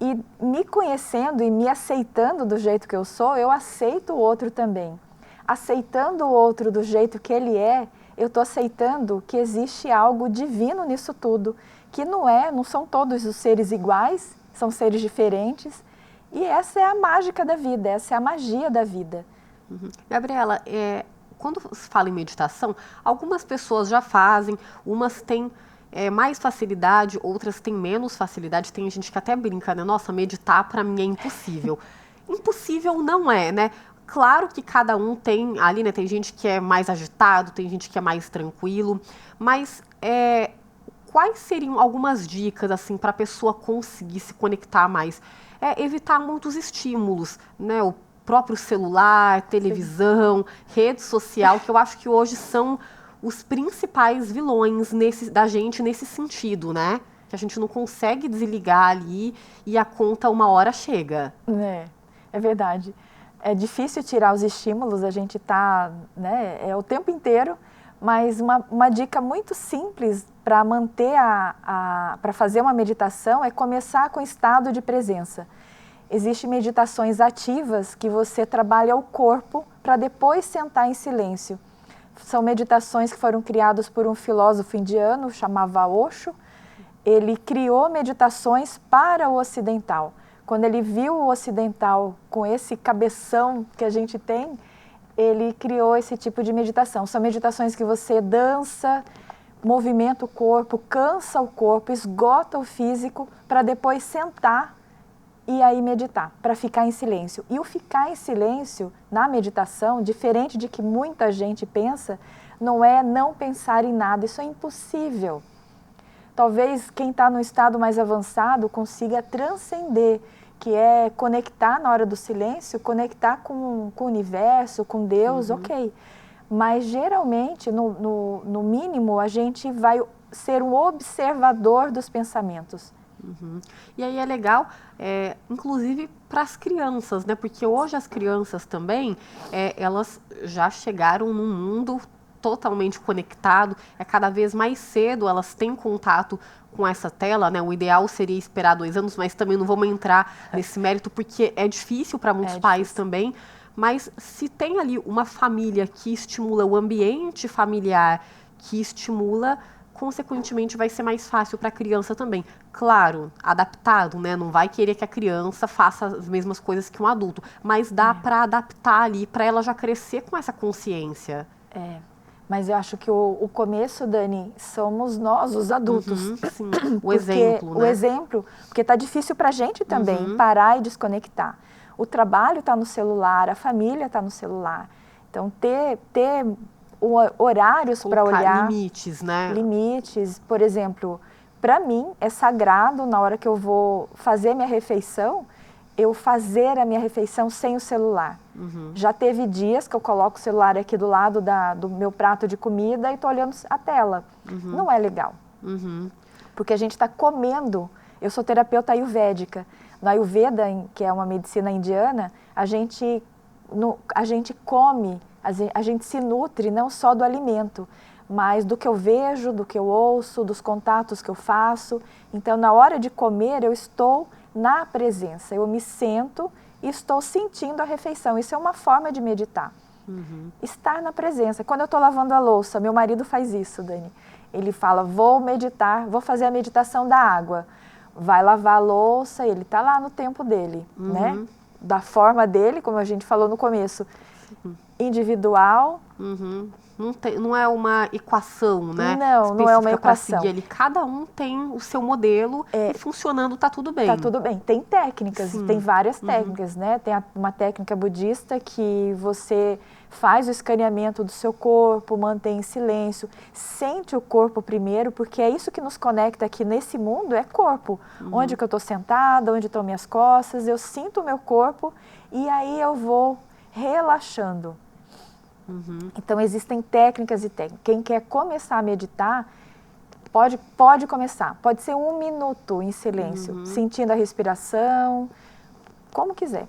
E me conhecendo e me aceitando do jeito que eu sou, eu aceito o outro também. Aceitando o outro do jeito que ele é, eu estou aceitando que existe algo divino nisso tudo, que não são todos os seres iguais, são seres diferentes. E essa é a mágica da vida, essa é a magia da vida. Gabriela, quando se fala em meditação, algumas pessoas já fazem, umas têm mais facilidade, outras têm menos facilidade. Tem gente que até brinca, né? Nossa, meditar para mim é impossível. Impossível não é, né? Claro que cada um tem ali, né? Tem gente que é mais agitado, tem gente que é mais tranquilo, mas quais seriam algumas dicas assim para a pessoa conseguir se conectar mais? Evitar muitos estímulos, né? O próprio celular, televisão, rede social, que eu acho que hoje são os principais vilões da gente nesse sentido, né? Que a gente não consegue desligar ali e a conta uma hora chega. É verdade. É difícil tirar os estímulos, a gente está, né, o tempo inteiro, mas uma dica muito simples para manter para fazer uma meditação é começar com estado de presença. Existem meditações ativas que você trabalha o corpo para depois sentar em silêncio. São meditações que foram criadas por um filósofo indiano, chamava Osho. Ele criou meditações para o ocidental. Quando ele viu o ocidental com esse cabeção que a gente tem, ele criou esse tipo de meditação. São meditações que você dança, movimenta o corpo, cansa o corpo, esgota o físico, para depois sentar e aí meditar, para ficar em silêncio. E o ficar em silêncio na meditação, diferente de que muita gente pensa, não é não pensar em nada, isso é impossível. Talvez quem está no estado mais avançado consiga transcender, que é conectar na hora do silêncio, conectar com o universo, com Deus, ok. Mas geralmente, no mínimo, a gente vai ser um observador dos pensamentos. E aí é legal, inclusive para as crianças, né? Porque hoje as crianças também, elas já chegaram num mundo totalmente conectado, cada vez mais cedo elas têm contato com essa tela, né? O ideal seria esperar 2 anos, mas também não vamos entrar nesse mérito porque é difícil para muitos pais também. Mas se tem ali uma família que estimula o ambiente familiar, que estimula, consequentemente vai ser mais fácil para a criança também. Claro, adaptado, né? Não vai querer que a criança faça as mesmas coisas que um adulto, mas dá para adaptar ali, para ela já crescer com essa consciência. Mas eu acho que o começo, Dani, somos nós, os adultos. Sim, o exemplo, né? O exemplo, porque tá difícil para a gente também parar e desconectar. O trabalho está no celular, a família está no celular. Então, ter horários para olhar. Limites, né? Limites. Por exemplo, para mim é sagrado, na hora que eu vou fazer minha refeição, eu fazer a minha refeição sem o celular. Já teve dias que eu coloco o celular aqui do lado do meu prato de comida e estou olhando a tela. Não é legal. Porque a gente está comendo. Eu sou terapeuta ayurvédica. Na Ayurveda, que é uma medicina indiana, a gente come, a gente se nutre não só do alimento, mas do que eu vejo, do que eu ouço, dos contatos que eu faço. Então, na hora de comer, eu estou na presença. Eu me sento e estou sentindo a refeição. Isso é uma forma de meditar. Estar na presença. Quando eu estou lavando a louça, meu marido faz isso, Dani. Ele fala, vou meditar, vou fazer a meditação da água. Vai lavar a louça, ele está lá no tempo dele, né? Da forma dele, como a gente falou no começo. Individual. Não é uma equação, né? Não é uma equação. Seguir ali. Cada um tem o seu modelo e funcionando tá tudo bem. Tá tudo bem. Tem técnicas, tem várias técnicas, né? Tem uma técnica budista que você faz o escaneamento do seu corpo, mantém em silêncio, sente o corpo primeiro, porque é isso que nos conecta aqui nesse mundo, é corpo. Onde que eu estou sentada, onde estão minhas costas, eu sinto o meu corpo e aí eu vou relaxando. Então, existem técnicas e técnicas. Quem quer começar a meditar, pode começar. Pode ser 1 minuto em silêncio, sentindo a respiração, como quiser.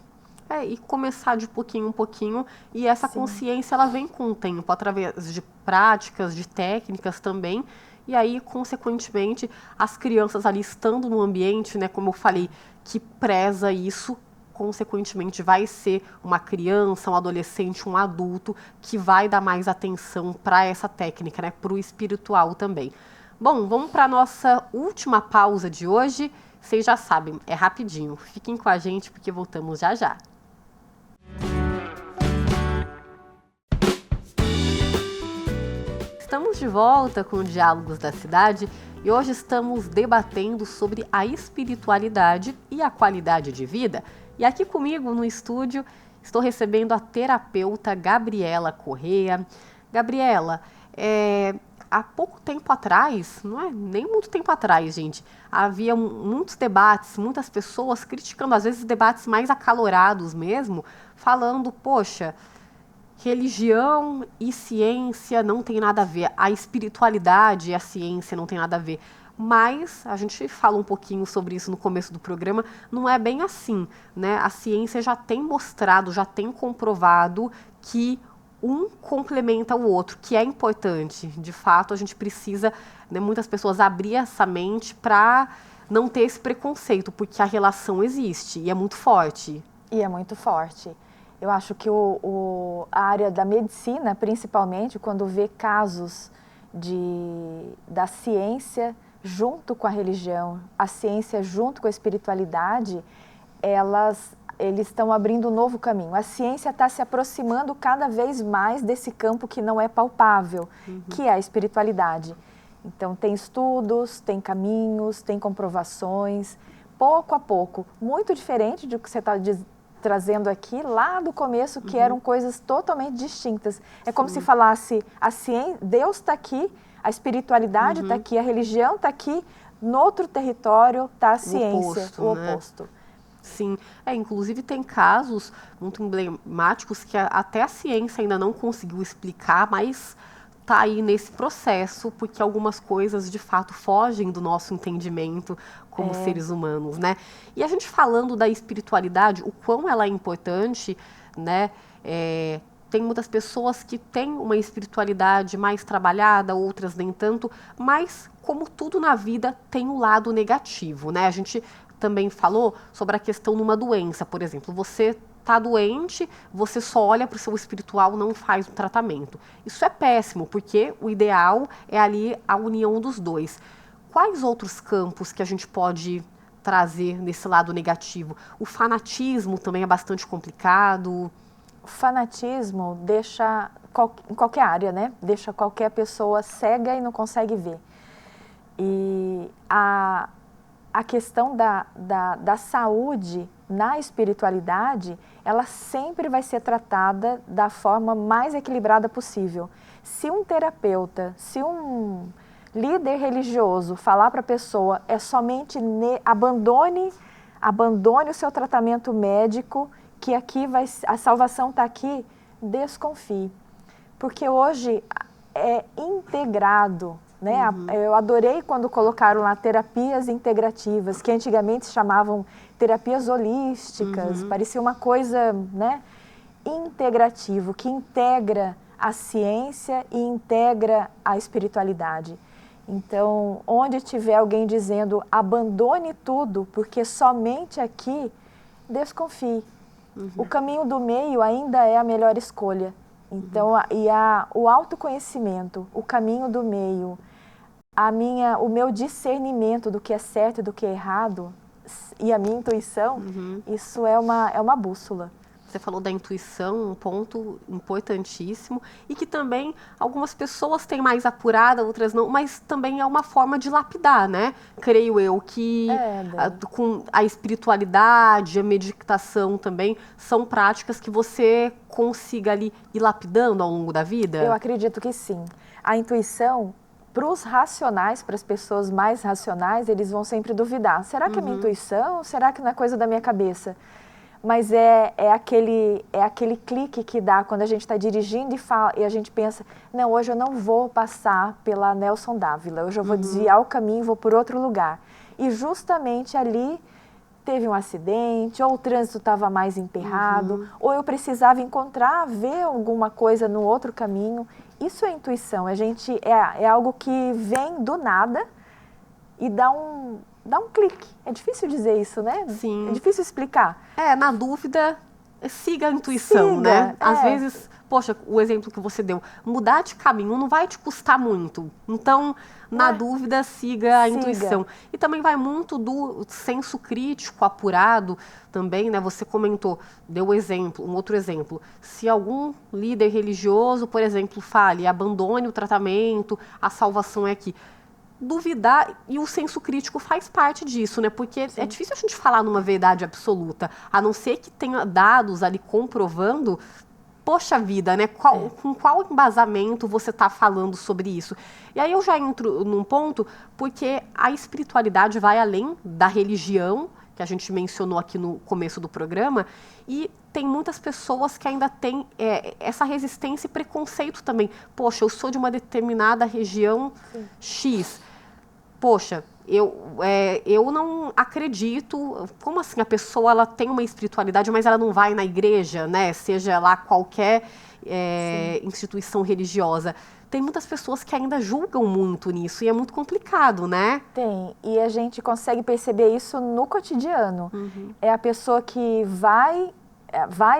E começar de pouquinho em pouquinho. E essa consciência, ela vem com o tempo, através de práticas, de técnicas também. E aí, consequentemente, as crianças ali estando no ambiente, né, como eu falei, que preza isso, consequentemente vai ser uma criança, um adolescente, um adulto que vai dar mais atenção para essa técnica, né, para o espiritual também. Bom, vamos para a nossa última pausa de hoje. Vocês já sabem, é rapidinho. Fiquem com a gente porque voltamos já já. Estamos de volta com o Diálogos da Cidade e hoje estamos debatendo sobre a espiritualidade e a qualidade de vida. E aqui comigo no estúdio estou recebendo a terapeuta Gabriela Corrêa. Gabriela, há pouco tempo atrás, não é nem muito tempo atrás, gente, havia muitos debates, muitas pessoas criticando, às vezes debates mais acalorados mesmo, falando, poxa, religião e ciência não tem nada a ver, a espiritualidade e a ciência não tem nada a ver. Mas, a gente fala um pouquinho sobre isso no começo do programa, não é bem assim, né? A ciência já tem mostrado, já tem comprovado que um complementa o outro, que é importante. De fato, a gente precisa, né, muitas pessoas abrir essa mente para não ter esse preconceito, porque a relação existe e é muito forte. E é muito forte. Eu acho que a área da medicina, principalmente, quando vê casos da ciência junto com a religião, a ciência junto com a espiritualidade, eles estão abrindo um novo caminho. A ciência está se aproximando cada vez mais desse campo que não é palpável, que é a espiritualidade. Então, tem estudos, tem caminhos, tem comprovações pouco a pouco. Muito diferente do que você está trazendo aqui lá do começo, que eram coisas totalmente distintas. É como se falasse, a ciência, Deus está aqui, a espiritualidade está aqui, a religião está aqui, no outro território está a ciência, o oposto. Sim, inclusive tem casos muito emblemáticos que até a ciência ainda não conseguiu explicar, mas está aí nesse processo, porque algumas coisas de fato fogem do nosso entendimento como seres humanos, né? E a gente falando da espiritualidade, o quão ela é importante, né? Tem muitas pessoas que têm uma espiritualidade mais trabalhada, outras nem tanto, mas como tudo na vida tem um lado negativo, né? A gente também falou sobre a questão de uma doença, por exemplo, você está doente, você só olha para o seu espiritual, não faz o tratamento. Isso é péssimo, porque o ideal é ali a união dos dois. Quais outros campos que a gente pode trazer nesse lado negativo? O fanatismo também é bastante complicado. O fanatismo deixa, em qualquer área, né? Deixa qualquer pessoa cega e não consegue ver. E a questão da saúde na espiritualidade, ela sempre vai ser tratada da forma mais equilibrada possível. Se um terapeuta, se um líder religioso falar para a pessoa é somente abandone o seu tratamento médico, que aqui a salvação está aqui, desconfie. Porque hoje é integrado, né? Eu adorei quando colocaram lá terapias integrativas, que antigamente se chamavam terapias holísticas, parecia uma coisa, né, integrativo, que integra a ciência e integra a espiritualidade. Então, onde tiver alguém dizendo abandone tudo, porque somente aqui, desconfie. O caminho do meio ainda é a melhor escolha. Então, o autoconhecimento, o caminho do meio, o meu discernimento do que é certo e do que é errado, e a minha intuição, isso é uma bússola. Você falou da intuição, um ponto importantíssimo, e que também algumas pessoas têm mais apurada, outras não, mas também é uma forma de lapidar, né? Creio eu que com a espiritualidade, a meditação também, são práticas que você consiga ali ir lapidando ao longo da vida? Eu acredito que sim. A intuição, para os racionais, para as pessoas mais racionais, eles vão sempre duvidar. Será que é minha intuição? Será que não é coisa da minha cabeça? Mas é aquele clique que dá quando a gente está dirigindo e a gente pensa, não, hoje eu não vou passar pela Nelson Dávila, hoje eu vou desviar o caminho e vou por outro lugar. E justamente ali teve um acidente, ou o trânsito estava mais emperrado, ou eu precisava ver alguma coisa no outro caminho. Isso é intuição, é algo que vem do nada e dá um clique. É difícil dizer isso, né? Sim. É difícil explicar. Na dúvida, siga a intuição, né? Às vezes, poxa, o exemplo que você deu, mudar de caminho não vai te custar muito. Então, na dúvida, siga a intuição. E também vai muito do senso crítico apurado também, né? Você comentou, deu um outro exemplo. Se algum líder religioso, por exemplo, fale, abandone o tratamento, a salvação é aqui. Duvidar, e o senso crítico faz parte disso, né? Porque é difícil a gente falar numa verdade absoluta, a não ser que tenha dados ali comprovando, poxa vida, né? Com qual embasamento você está falando sobre isso? E aí eu já entro num ponto, porque a espiritualidade vai além da religião, que a gente mencionou aqui no começo do programa, e tem muitas pessoas que ainda têm essa resistência e preconceito também. Poxa, eu sou de uma determinada região X. Poxa, eu não acredito. Como assim a pessoa ela tem uma espiritualidade, mas ela não vai na igreja, né? Seja lá qualquer instituição religiosa. Tem muitas pessoas que ainda julgam muito nisso e é muito complicado, né? Tem, e a gente consegue perceber isso no cotidiano. É a pessoa que vai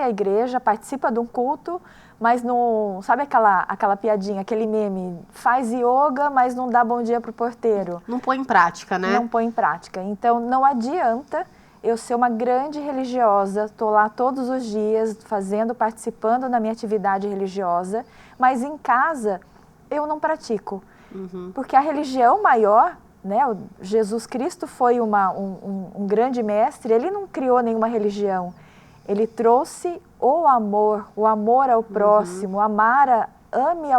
à igreja, participa de um culto, mas não... Sabe aquela piadinha, aquele meme? Faz yoga, mas não dá bom dia pro porteiro. Não põe em prática, né? Não põe em prática. Então, não adianta eu ser uma grande religiosa, estou lá todos os dias participando da minha atividade religiosa, mas em casa eu não pratico. Porque a religião maior né? Jesus Cristo foi um grande mestre, ele não criou nenhuma religião. Ele trouxe o amor ao próximo, ame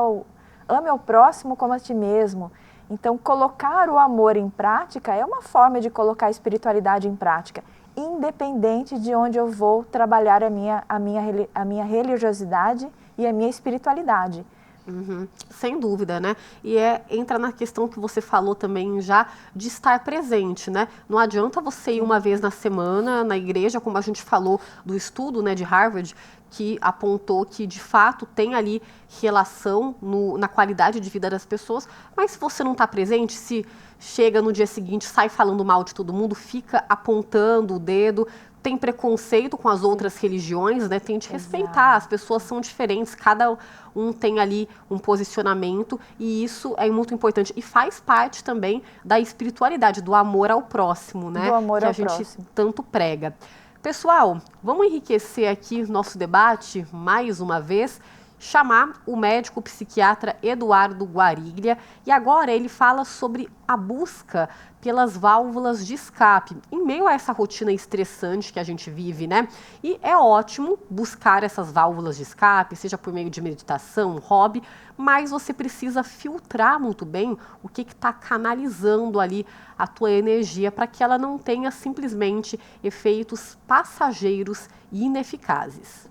ao próximo como a ti mesmo. Então, colocar o amor em prática é uma forma de colocar a espiritualidade em prática, independente de onde eu vou trabalhar a minha religiosidade e a minha espiritualidade. Uhum, sem dúvida, né? E entra na questão que você falou também já de estar presente, né? Não adianta você ir uma vez na semana na igreja, como a gente falou do estudo, né, de Harvard, que apontou que de fato tem ali relação na qualidade de vida das pessoas, mas se você não está presente, se chega no dia seguinte, sai falando mal de todo mundo, fica apontando o dedo, tem preconceito com as outras religiões, né? Tente respeitar, as pessoas são diferentes, cada um tem ali um posicionamento e isso é muito importante. E faz parte também da espiritualidade, do amor ao próximo, né? Do amor que ao a gente próximo. tanto prega. Pessoal, vamos enriquecer aqui nosso debate mais uma vez, chamar o médico psiquiatra Eduardo Guariglia, e agora ele fala sobre a busca pelas válvulas de escape, em meio a essa rotina estressante que a gente vive, né? E é ótimo buscar essas válvulas de escape, seja por meio de meditação, hobby, mas você precisa filtrar muito bem o que está canalizando ali a tua energia para que ela não tenha simplesmente efeitos passageiros e ineficazes.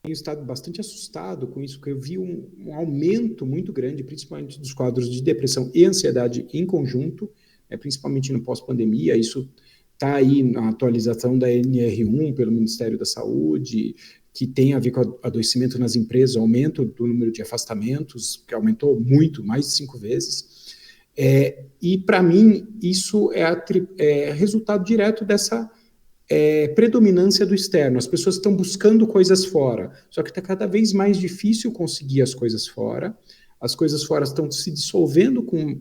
Tenho estado bastante assustado com isso, porque eu vi um aumento muito grande, principalmente dos quadros de depressão e ansiedade em conjunto, principalmente no pós-pandemia. Isso está aí na atualização da NR1 pelo Ministério da Saúde, que tem a ver com adoecimento nas empresas, aumento do número de afastamentos, que aumentou muito, mais de 5 vezes. E, para mim, isso é resultado direto dessa predominância do externo. As pessoas estão buscando coisas fora, só que está cada vez mais difícil conseguir as coisas fora. As coisas fora estão se dissolvendo com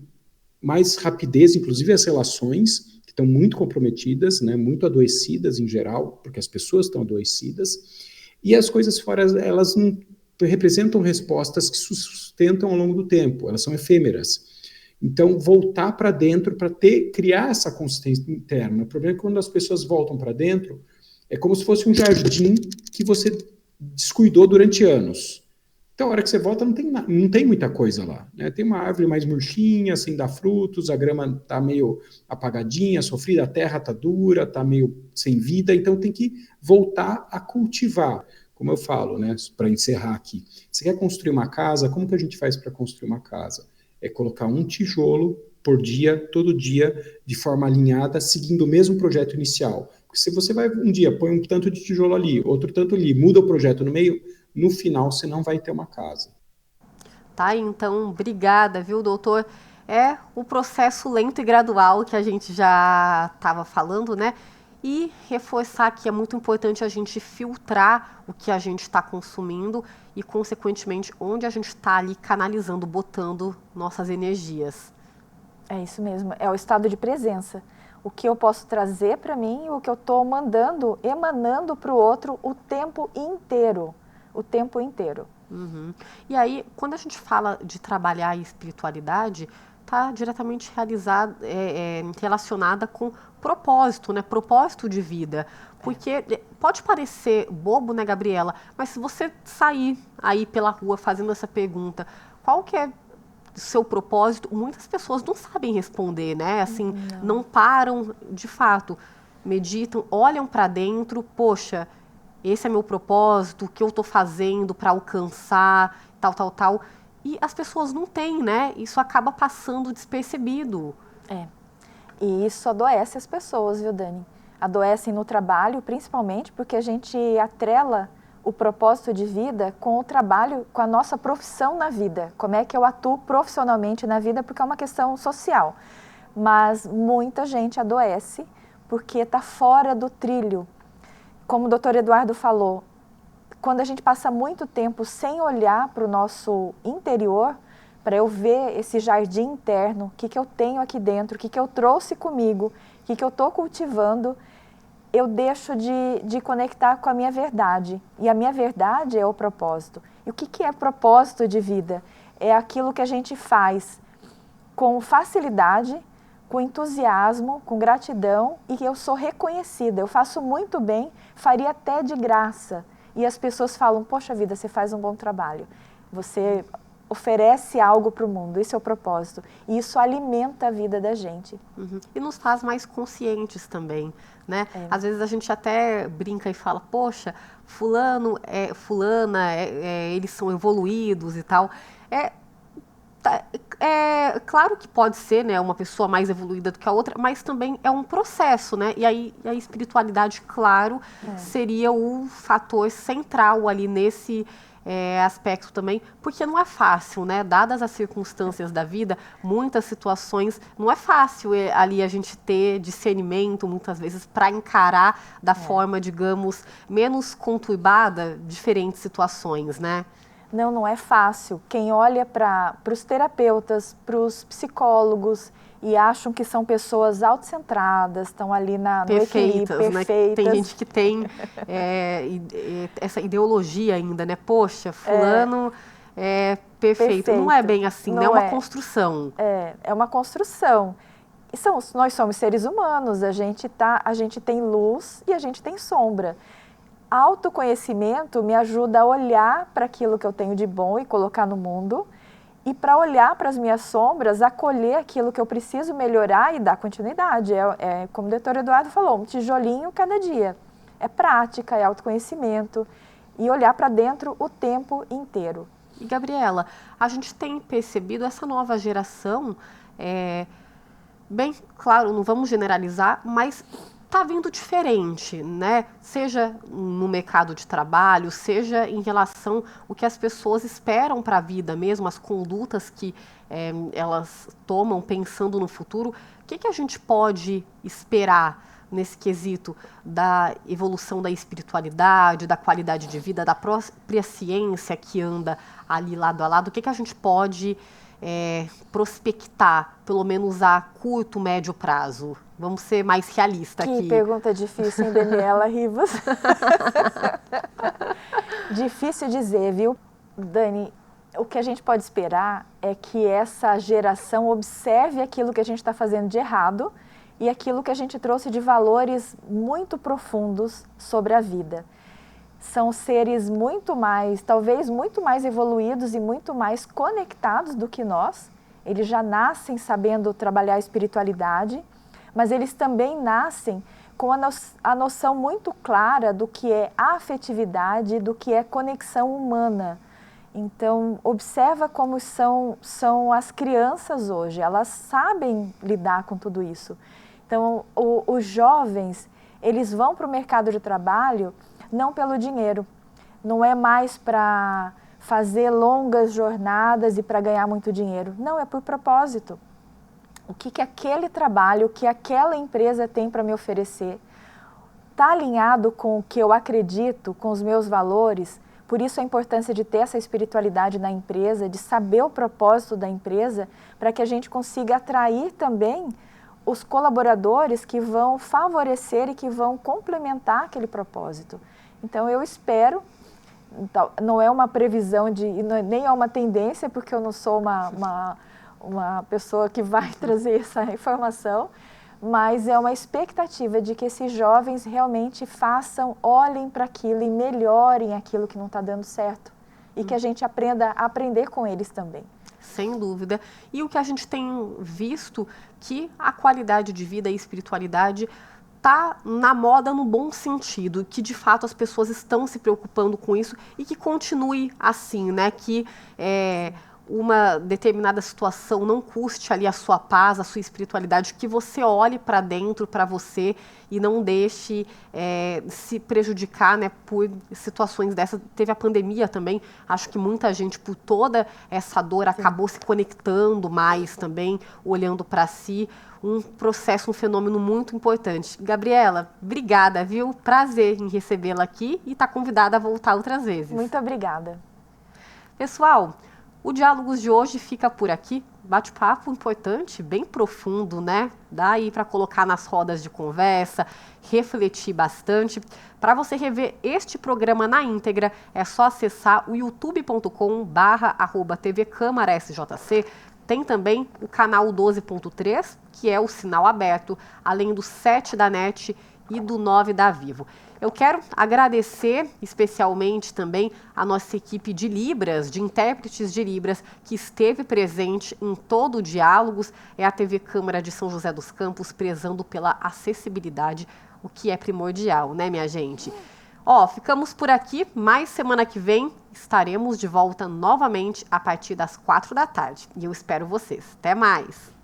mais rapidez, inclusive as relações, que estão muito comprometidas, né, muito adoecidas em geral, porque as pessoas estão adoecidas, e as coisas fora, elas não representam respostas que se sustentam ao longo do tempo, elas são efêmeras. Então, voltar para dentro para criar essa consistência interna. O problema é que quando as pessoas voltam para dentro, é como se fosse um jardim que você descuidou durante anos. Então, a hora que você volta, não tem muita coisa lá, né? Tem uma árvore mais murchinha, sem dar frutos, a grama está meio apagadinha, sofrida, a terra está dura, está meio sem vida, então tem que voltar a cultivar. Como eu falo, né, para encerrar aqui. Você quer construir uma casa? Como que a gente faz para construir uma casa? É colocar um tijolo por dia, todo dia, de forma alinhada, seguindo o mesmo projeto inicial. Porque se você vai um dia, põe um tanto de tijolo ali, outro tanto ali, muda o projeto no meio, no final você não vai ter uma casa. Tá, então, obrigada, viu, doutor? É o processo lento e gradual que a gente já estava falando, né? E reforçar que é muito importante a gente filtrar o que a gente está consumindo e, consequentemente, onde a gente está ali canalizando, botando nossas energias. É isso mesmo, é o estado de presença. O que eu posso trazer para mim e o que eu estou emanando para o outro o tempo inteiro. O tempo inteiro. Uhum. E aí, quando a gente fala de trabalhar a espiritualidade, está diretamente relacionada com propósito, né? Propósito de vida. Porque pode parecer bobo, né, Gabriela? Mas se você sair aí pela rua fazendo essa pergunta, qual que é o seu propósito? Muitas pessoas não sabem responder, né? Assim, não param, de fato, meditam, olham para dentro, poxa, esse é meu propósito, o que eu estou fazendo para alcançar, tal. E as pessoas não têm, né? Isso acaba passando despercebido. E isso adoece as pessoas, viu, Dani? Adoecem no trabalho, principalmente porque a gente atrela o propósito de vida com o trabalho, com a nossa profissão na vida. Como é que eu atuo profissionalmente na vida, porque é uma questão social. Mas muita gente adoece porque está fora do trilho. Como o doutor Eduardo falou, quando a gente passa muito tempo sem olhar para o nosso interior, para eu ver esse jardim interno, o que eu tenho aqui dentro, o que eu trouxe comigo, o que eu estou cultivando, eu deixo de conectar com a minha verdade. E a minha verdade é o propósito. E o que é propósito de vida? É aquilo que a gente faz com facilidade, com entusiasmo, com gratidão, e eu sou reconhecida. Eu faço muito bem, faria até de graça. E as pessoas falam, poxa vida, você faz um bom trabalho. Você oferece algo para o mundo, esse é o propósito. E isso alimenta a vida da gente. E nos faz mais conscientes também, né? Às vezes a gente até brinca e fala, poxa, fulano, fulana, eles são evoluídos e tal. É claro que pode ser, né, uma pessoa mais evoluída do que a outra, mas também é um processo, né? E aí a espiritualidade, claro, seria o fator central ali nesse aspecto também, porque não é fácil, né? Dadas as circunstâncias da vida, muitas situações, não é fácil ali a gente ter discernimento, muitas vezes, para encarar da forma, digamos, menos conturbada diferentes situações, né? Não é fácil. Quem olha para os terapeutas, para os psicólogos e acham que são pessoas autocentradas, estão ali no equilíbrio, perfeitas. Né? Tem gente que tem essa ideologia ainda, né? Poxa, fulano é perfeito. Não é bem assim, né? É uma construção. É uma construção. E nós somos seres humanos, a gente tem luz e a gente tem sombra. Autoconhecimento me ajuda a olhar para aquilo que eu tenho de bom e colocar no mundo, e para olhar para as minhas sombras, acolher aquilo que eu preciso melhorar e dar continuidade. Como o doutor Eduardo falou, um tijolinho cada dia. É prática, é autoconhecimento e olhar para dentro o tempo inteiro. E Gabriela, a gente tem percebido essa nova geração, bem claro, não vamos generalizar, mas está vindo diferente, né? Seja no mercado de trabalho, seja em relação ao que as pessoas esperam para a vida mesmo, as condutas que elas tomam pensando no futuro. O que a gente pode esperar nesse quesito da evolução da espiritualidade, da qualidade de vida, da própria ciência que anda ali lado a lado? O que a gente pode prospectar, pelo menos a curto, médio prazo? Vamos ser mais realistas aqui. Que pergunta difícil, hein, Daniela Rivas? Difícil dizer, viu? Dani, o que a gente pode esperar é que essa geração observe aquilo que a gente está fazendo de errado e aquilo que a gente trouxe de valores muito profundos sobre a vida. São seres talvez muito mais evoluídos e muito mais conectados do que nós. Eles já nascem sabendo trabalhar a espiritualidade, mas eles também nascem com a noção muito clara do que é afetividade, do que é conexão humana. Então, observa como são as crianças hoje, elas sabem lidar com tudo isso. Então, os jovens, eles vão para o mercado de trabalho não pelo dinheiro, não é mais para fazer longas jornadas e para ganhar muito dinheiro, não, é por propósito. O que aquele trabalho, o que aquela empresa tem para me oferecer, está alinhado com o que eu acredito, com os meus valores. Por isso a importância de ter essa espiritualidade na empresa, de saber o propósito da empresa, para que a gente consiga atrair também os colaboradores que vão favorecer e que vão complementar aquele propósito. Então eu espero, não é uma previsão nem é uma tendência, porque eu não sou uma pessoa que vai trazer essa informação, mas é uma expectativa de que esses jovens realmente olhem para aquilo e melhorem aquilo que não está dando certo. E que a gente aprenda a aprender com eles também. Sem dúvida. E o que a gente tem visto, que a qualidade de vida e a espiritualidade está na moda no bom sentido, que de fato as pessoas estão se preocupando com isso e que continue assim, né? Que uma determinada situação não custe ali a sua paz, a sua espiritualidade, que você olhe para dentro, para você, e não deixe se prejudicar, né, por situações dessas. Teve a pandemia também, acho que muita gente, por toda essa dor, acabou se conectando mais também, olhando para si. Um processo, um fenômeno muito importante. Gabriela, obrigada, viu? Prazer em recebê-la aqui e está convidada a voltar outras vezes. Muito obrigada. Pessoal, o Diálogos de hoje fica por aqui. Bate-papo importante, bem profundo, né? Dá aí para colocar nas rodas de conversa, refletir bastante. Para você rever este programa na íntegra, é só acessar o youtube.com/@tvcâmarasjc. Tem também o canal 12.3, que é o sinal aberto, além do 7 da NET e do 9 da Vivo. Eu quero agradecer especialmente também a nossa equipe de Libras, de intérpretes de Libras, que esteve presente em todo o Diálogos. É a TV Câmara de São José dos Campos, prezando pela acessibilidade, o que é primordial, né, minha gente? Ficamos por aqui, mas semana que vem estaremos de volta novamente a partir das 4 da tarde. E eu espero vocês. Até mais!